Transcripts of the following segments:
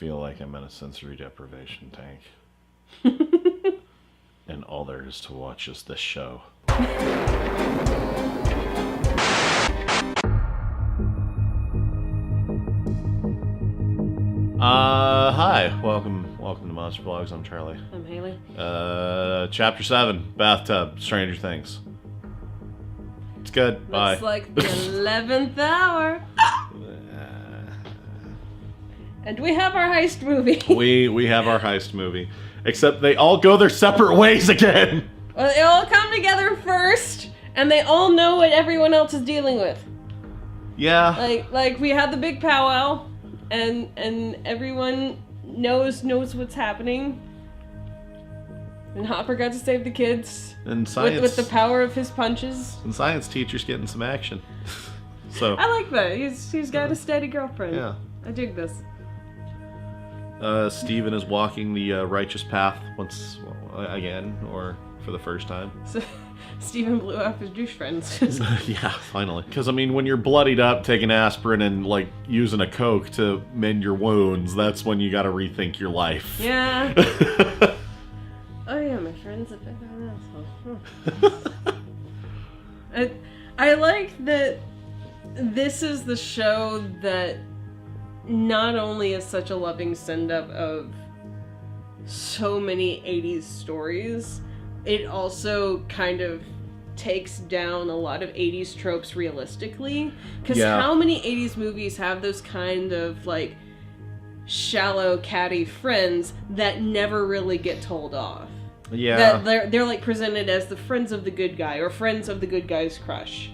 feel like I'm in a sensory deprivation tank. And all there is to watch is this show. Hi. Welcome to Monster Vlogs. I'm Charlie. I'm Haley. Chapter 7, Bathtub, Stranger Things. It's good. Bye. Looks like the 11th hour. And we have our heist movie. we have our heist movie. Except they all go their separate ways again. Well, they all come together first, and they all know what everyone else is dealing with. Yeah. Like we had the big powwow, and everyone knows what's happening. And Hopper got to save the kids. And science with the power of his punches. And science teacher's getting some action. So I like that. He's got a steady girlfriend. Yeah. I dig this. Steven is walking the righteous path once again, or for the first time. So, Steven blew off his douche friends. Yeah, finally. Because, I mean, when you're bloodied up, taking aspirin and, like, using a Coke to mend your wounds, that's when you gotta rethink your life. Yeah. Oh, yeah, my friend's a bit of an asshole. I like that this is the show that not only is such a loving send-up of so many 80s stories, it also kind of takes down a lot of 80s tropes realistically. Because how many 80s movies have those kind of, like, shallow, catty friends that never really get told off? Yeah. That they're like presented as the friends of the good guy, or friends of the good guy's crush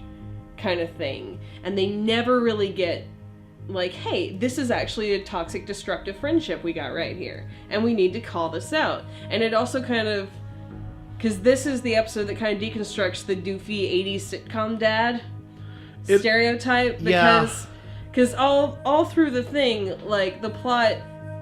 kind of thing. And they never really get like, hey, this is actually a toxic, destructive friendship we got right here, and we need to call this out. And it also kind of, because this is the episode that kind of deconstructs the doofy 80s sitcom dad stereotype, because all through the thing, like, the plot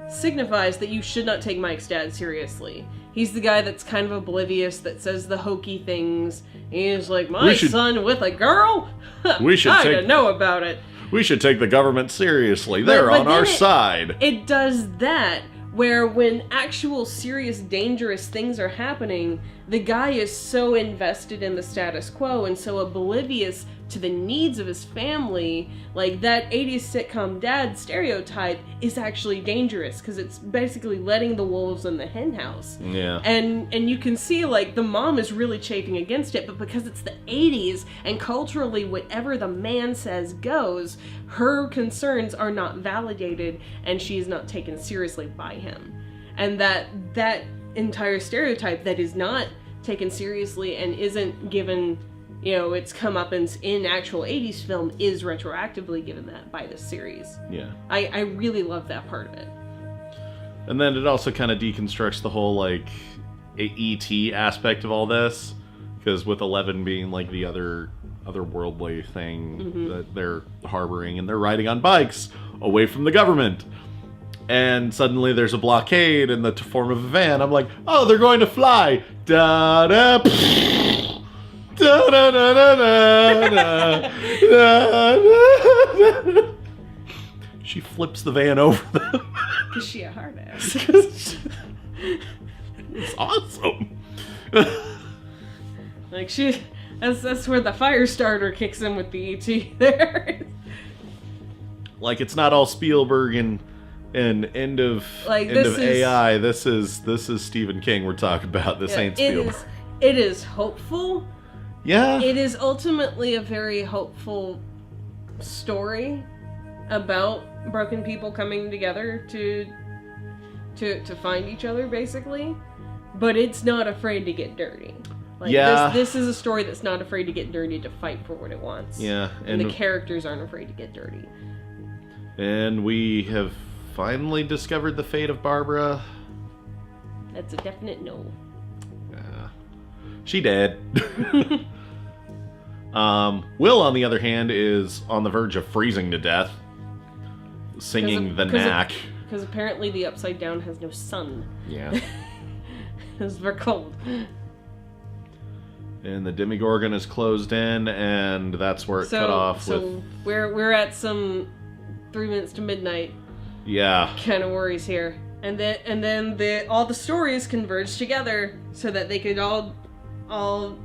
signifies that you should not take Mike's dad seriously. He's the guy that's kind of oblivious, that says the hokey things. He's like, my son with a girl? I don't know about it. We should take the government seriously. They're on our side. It does that, where when actual serious dangerous things are happening, the guy is so invested in the status quo and so oblivious to the needs of his family. Like, that 80s sitcom dad stereotype is actually dangerous, because it's basically letting the wolves in the hen house. Yeah. And you can see, like, the mom is really chafing against it, but because it's the 80s, and culturally whatever the man says goes, her concerns are not validated, and she is not taken seriously by him. And that entire stereotype that is not taken seriously and isn't given, you know, its comeuppance in actual 80s film is retroactively given that by this series. Yeah. I really love that part of it. And then it also kind of deconstructs the whole, like, E.T. aspect of all this, because with 11 being, like, the otherworldly thing that they're harboring, and they're riding on bikes away from the government. And suddenly there's a blockade in the form of a van. I'm like, oh, they're going to fly. Da-da, da-da-da-da-da-da. She flips the van over them. Because she a hard ass. It's awesome. Like, that's where the fire starter kicks in with the ET there. Like, it's not all Spielberg and end of AI. This is Stephen King we're talking about. This ain't Spielberg. It is hopeful. Yeah. It is ultimately a very hopeful story about broken people coming together to find each other, basically. But it's not afraid to get dirty. Like, this is a story that's not afraid to get dirty, to fight for what it wants. Yeah. And the characters aren't afraid to get dirty. And we have finally discovered the fate of Barbara. That's a definite no. Yeah. She dead. Will, on the other hand, is on the verge of freezing to death, singing the knack. Because apparently the Upside Down has no sun. Yeah. It's very cold. And the Demogorgon is closed in, and that's where it cut off. So we're at some 3 minutes to midnight. Yeah. kind of worries here. And then all the stories converge together so that they could all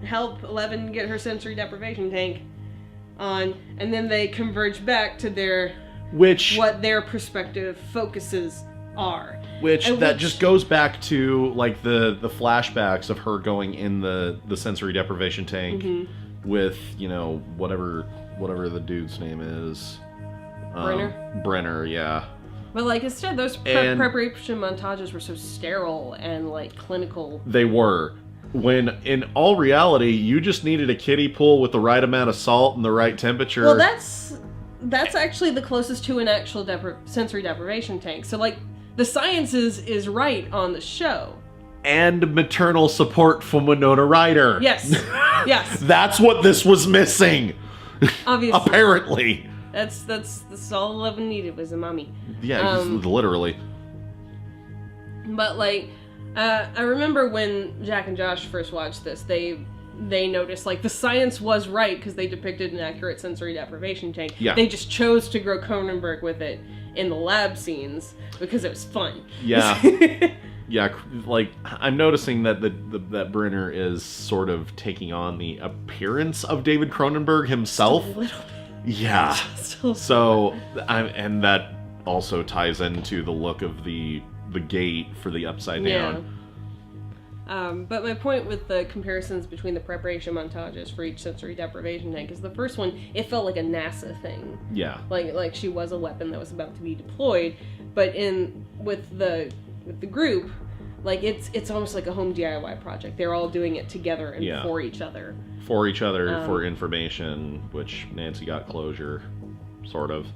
help 11 get her sensory deprivation tank on, and then they converge back to what their perspective focuses are. Which just goes back to like the flashbacks of her going in the sensory deprivation tank with, you know, whatever the dude's name is. Brenner, yeah. But like instead, those preparation montages were so sterile and like clinical. They were. When in all reality, you just needed a kiddie pool with the right amount of salt and the right temperature. Well, that's actually the closest to an actual sensory deprivation tank. So like the science is right on the show. And maternal support from Winona Ryder. Yes. Yes. That's what this was missing. Obviously. Apparently. That's all 11 needed was a mommy. Yeah, literally. But like, I remember when Jack and Josh first watched this, they noticed like the science was right because they depicted an accurate sensory deprivation tank. Yeah. They just chose to grow Cronenberg with it in the lab scenes because it was fun. Yeah. Yeah, like I'm noticing that that Brenner is sort of taking on the appearance of David Cronenberg himself. Just a little bit. Yeah. So, and that also ties into the look of the gate for the upside down. Yeah. But my point with the comparisons between the preparation montages for each sensory deprivation tank is the first one, it felt like a NASA thing. Yeah. Like she was a weapon that was about to be deployed, but with the group, like it's almost like a home DIY project. They're all doing it together and for each other. For each other, for information, which Nancy got closure, sort of.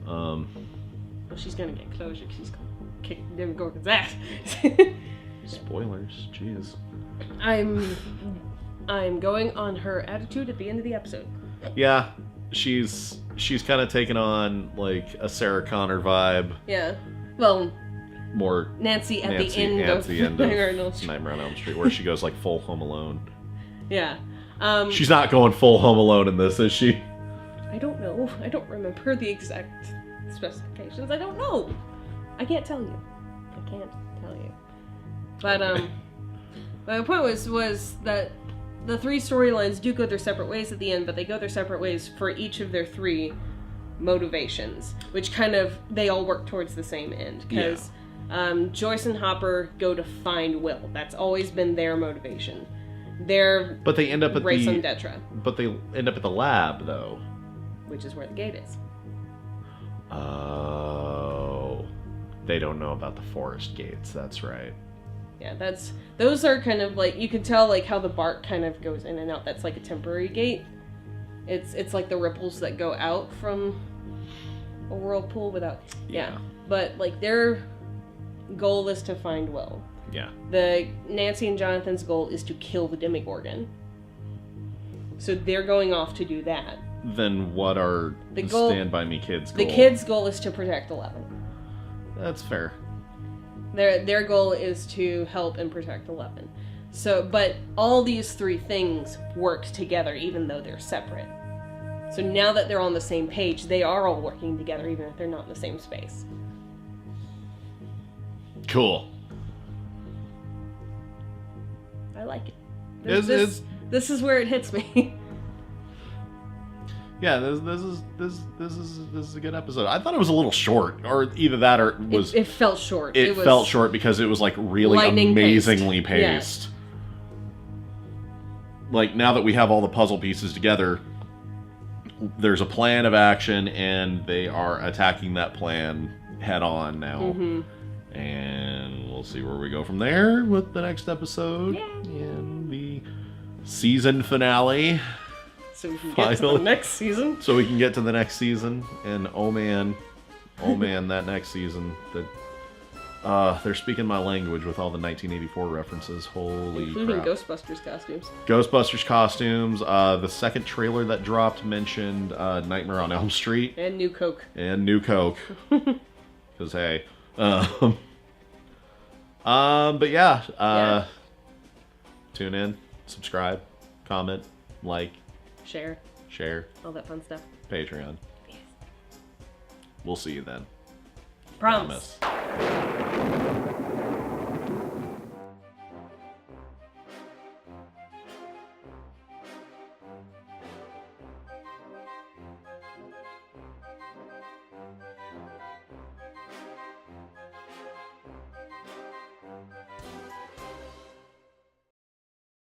Well, she's gonna get closure because she's gonna kick David Gorgon's ass. Spoilers, jeez. I'm going on her attitude at the end of the episode. Yeah, she's kind of taken on like a Sarah Connor vibe. Yeah, well, more Nancy at the end of Nightmare on Elm Street, where she goes like full Home Alone. Yeah. She's not going full Home Alone in this, is she? I don't know. I don't remember the exact specifications. I don't know. I can't tell you. But my point was that the three storylines do go their separate ways at the end, but they go their separate ways for each of their three motivations, which kind of they all work towards the same end. Because Joyce and Hopper go to find Will. That's always been their motivation. But they end up at raison d'etre. But they end up at the lab, though. Which is where the gate is. Oh. They don't know about the forest gates, that's right. Yeah, those are kind of like, you can tell like how the bark kind of goes in and out. That's like a temporary gate. It's like the ripples that go out from a whirlpool without... Yeah. But like their goal is to find Will. Yeah. The Nancy and Jonathan's goal is to kill the Demogorgon. So they're going off to do that. Then what are the Stand By Me kids' goal? The kids' goal is to protect 11. That's fair. Their goal is to help and protect 11. So, but all these three things work together even though they're separate. So now that they're on the same page, they are all working together even if they're not in the same space. Cool. I like it. This is where it hits me. Yeah, this is a good episode. I thought it was a little short, or either that or was it felt short. It felt short because it was like really amazingly paced. Yes. Like now that we have all the puzzle pieces together, there's a plan of action, and they are attacking that plan head on now. Mm-hmm. And we'll see where we go from there with the next episode and the season finale. So we can get to the next season. So we can get to the next season, and oh man, that next season, they're speaking my language with all the 1984 references. Holy including crap. Ghostbusters costumes. Ghostbusters costumes. The second trailer that dropped mentioned Nightmare on Elm Street. And New Coke. Because hey. But yeah. Tune in, subscribe, comment, like. Share. All that fun stuff. Patreon. Yes. We'll see you then. Promise.